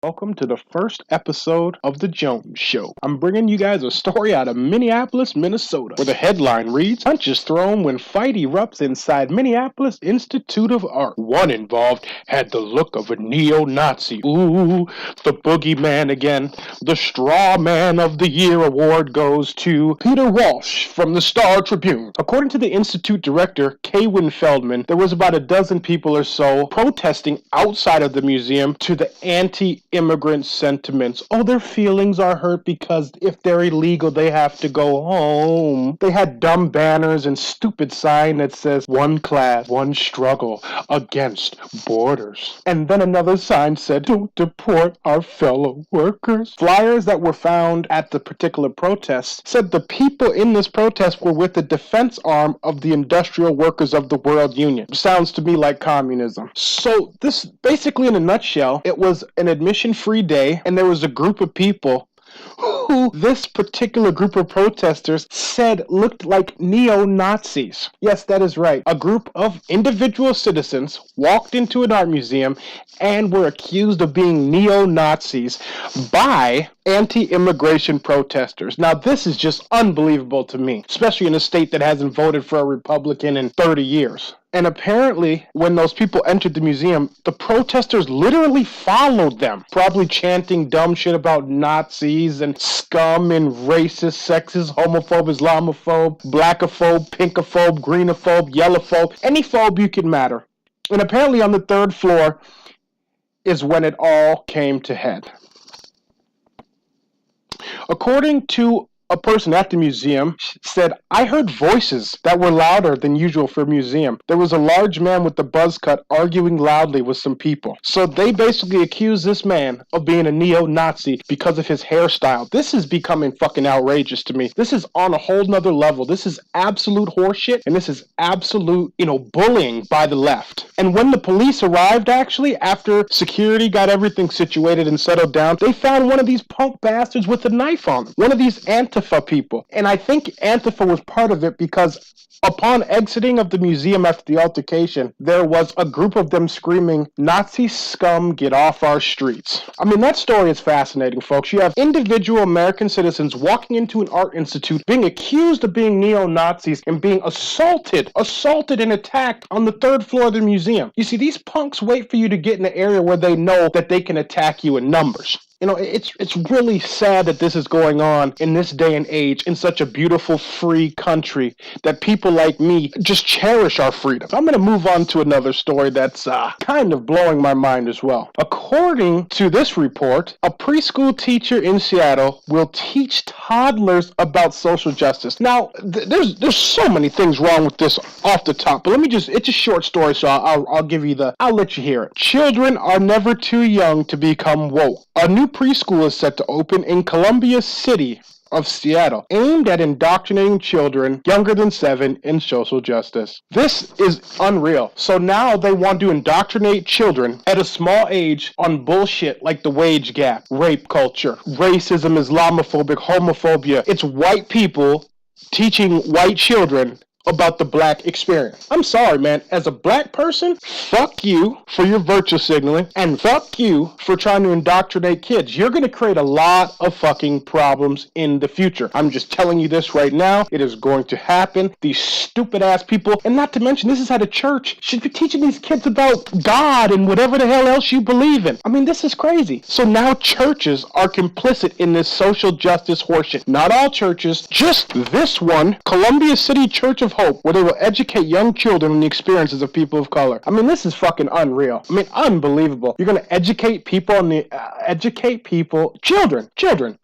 Welcome to the first episode of The Jonez Show. I'm bringing you guys a story out of Minneapolis, Minnesota, where the headline reads, Punches thrown when fight erupts inside Minneapolis Institute of Art. One involved had the look of a neo-Nazi. Ooh, the boogeyman again. The Straw Man of the Year award goes to Peter Walsh from the Star Tribune. According to the Institute director, Kaywin Feldman, there was about a dozen people or so protesting outside of the museum to the anti-immigrant sentiments. Oh, their feelings are hurt because if they're illegal, they have to go home. They had dumb banners and stupid sign that says, one class, one struggle against borders. And then another sign said, don't deport our fellow workers. Flyers that were found at the particular protest said the people in this protest were with the defense arm of the Industrial Workers of the World Union. Sounds to me like communism. So this, basically in a nutshell, it was an admission-free day, and there was a group of people who this particular group of protesters said looked like neo-Nazis. Yes, that is right. A group of individual citizens walked into an art museum and were accused of being neo-Nazis by anti-immigration protesters. Now, this is just unbelievable to me, especially in a state that hasn't voted for a Republican in 30 years. And apparently, when those people entered the museum, the protesters literally followed them, probably chanting dumb shit about Nazis and scum and racist, sexist, homophobe, Islamophobe, blackophobe, pinkophobe, greenophobe, yellowphobe, any phobe you can matter. And apparently on the third floor is when it all came to head. According to a person at the museum said, I heard voices that were louder than usual for a museum. There was a large man with a buzz cut arguing loudly with some people. So they basically accused this man of being a neo-Nazi because of his hairstyle. This is becoming fucking outrageous to me. This is on a whole nother level. This is absolute horseshit, and this is absolute, bullying by the left. And when the police arrived, actually, after security got everything situated and settled down, they found one of these punk bastards with a knife on him. One of these Antifa people. And I think Antifa was part of it because upon exiting of the museum after the altercation, there was a group of them screaming, Nazi scum, get off our streets. I mean, that story is fascinating, folks. You have individual American citizens walking into an art institute, being accused of being neo-Nazis and being assaulted and attacked on the third floor of the museum. You see, these punks wait for you to get in the area where they know that they can attack you in numbers. It's really sad that this is going on in this day and age in such a beautiful, free country that people like me just cherish our freedom. I'm going to move on to another story that's kind of blowing my mind as well. According to this report, a preschool teacher in Seattle will teach toddlers about social justice. Now, there's so many things wrong with this off the top, but it's a short story, so I'll let you hear it. Children are never too young to become woke. A new preschool is set to open in Columbia City of Seattle, aimed at indoctrinating children younger than 7 in social justice. This is unreal. So now they want to indoctrinate children at a small age on bullshit like the wage gap, rape culture, racism, Islamophobic, homophobia. It's white people teaching white children about the black experience. I'm sorry, man. As a black person, fuck you for your virtue signaling, and fuck you for trying to indoctrinate kids. You're going to create a lot of fucking problems in the future. I'm just telling you this right now. It is going to happen. These stupid ass people, and not to mention, this is how the church should be teaching these kids about God and whatever the hell else you believe in. I mean, this is crazy. So now churches are complicit in this social justice horseshit. Not all churches, just this one, Columbia City Church of Hope, where they will educate young children on the experiences of people of color. I mean, this is fucking unreal. I mean, unbelievable. You're going to educate people children,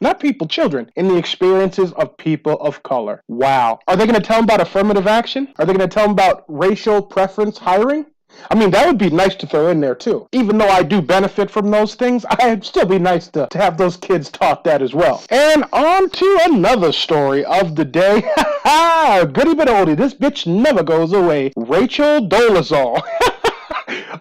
not people, children, in the experiences of people of color. Wow. Are they going to tell them about affirmative action? Are they going to tell them about racial preference hiring? I mean, that would be nice to throw in there, too. Even though I do benefit from those things, I'd still be nice to have those kids taught that as well. And on to another story of the day. Goody but oldie, this bitch never goes away. Rachel Dolezal.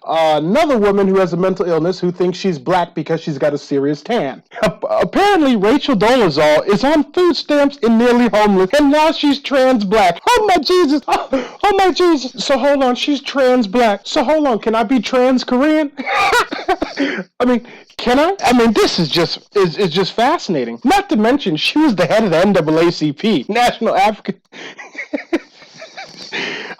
Another woman who has a mental illness who thinks she's black because she's got a serious tan. Apparently, Rachel Dolezal is on food stamps and nearly homeless, and now she's trans black. Oh my Jesus! Oh my Jesus! So hold on, she's trans black. So hold on, can I be trans Korean? I mean, can I? I mean, this is just fascinating. Not to mention, she was the head of the NAACP, National African.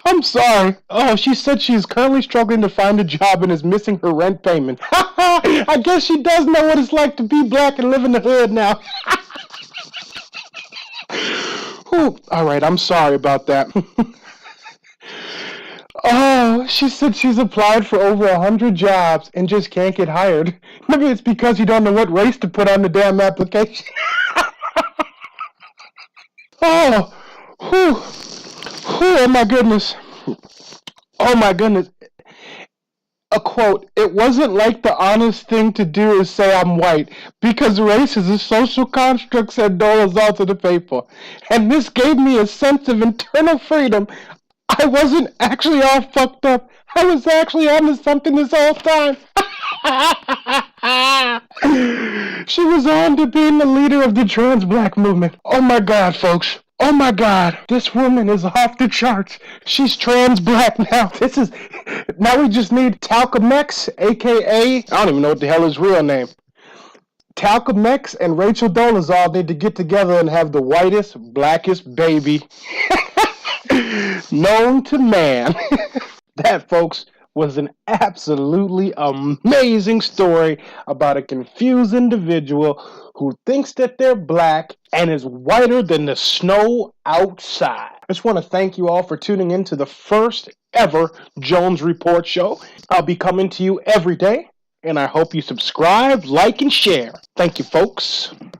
I'm sorry. Oh, she said she's currently struggling to find a job and is missing her rent payment. I guess she does know what it's like to be black and live in the hood now. Ooh, all right, I'm sorry about that. Oh, she said she's applied for over 100 jobs and just can't get hired. Maybe it's because you don't know what race to put on the damn application. Oh, whew. Oh my goodness. Oh my goodness. A quote, "It wasn't like the honest thing to do is say I'm white, because race is a social construct," said Dolezal to the paper. "And this gave me a sense of internal freedom. I wasn't actually all fucked up. I was actually onto something this whole time." She was on to being the leader of the trans black movement. Oh my God, folks. Oh my God, this woman is off the charts. She's trans black now. Now we just need Talcum X, aka, I don't even know what the hell his real name. Talcum X and Rachel Dolezal need to get together and have the whitest, blackest baby known to man. That, folks, was an absolutely amazing story about a confused individual who thinks that they're black and is whiter than the snow outside. I just want to thank you all for tuning in to the first ever Jonez Report show. I'll be coming to you every day, and I hope you subscribe, like, and share. Thank you, folks.